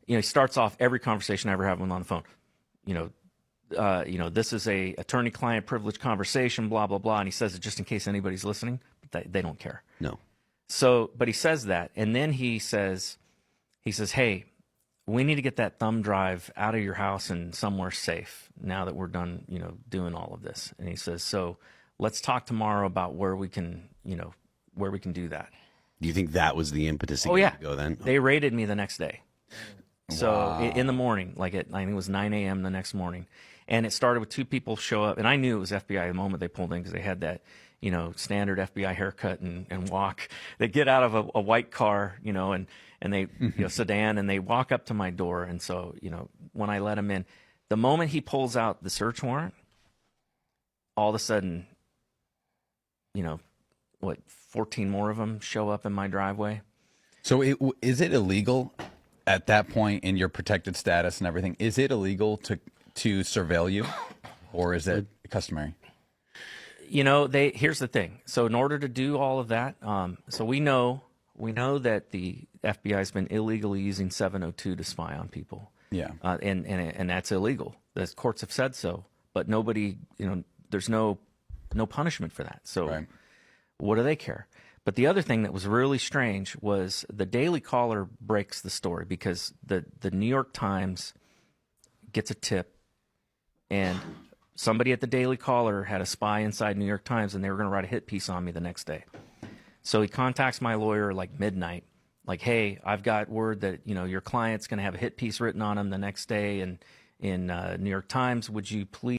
He starts off every conversation I ever have with him on the phone. This is a attorney-client privilege conversation, blah, blah, blah. And he says it just in case anybody's listening, but they don't care. No. So, but he says that. And then he says, hey, we need to get that thumb drive out of your house and somewhere safe now that we're done, doing all of this. And he says, so let's talk tomorrow about where we can do that. Do you think that was the impetus to go then? They raided me the next day. So Wow. in the morning, I think it was 9 a.m. the next morning. And it started with 2 people show up. And I knew it was FBI the moment they pulled in because they had that, standard FBI haircut and walk. They get out of a white car, and they, sedan, and they walk up to my door. And so, when I let him in, the moment he pulls out the search warrant, all of a sudden, 14 more of them show up in my driveway. So is it illegal at that point in your protected status and everything? Is it illegal to surveil you, or is it customary? Here's the thing. So in order to do all of that, so we know that the FBI has been illegally using 702 to spy on people. Yeah. And that's illegal. The courts have said so, but nobody, there's no punishment for that. So Right. What do they care? But the other thing that was really strange was the Daily Caller breaks the story because the New York Times gets a tip, and somebody at the Daily Caller had a spy inside New York Times, and they were going to write a hit piece on me the next day. So he contacts my lawyer like midnight, like, hey, I've got word that your client's going to have a hit piece written on him the next day in New York Times. Would you please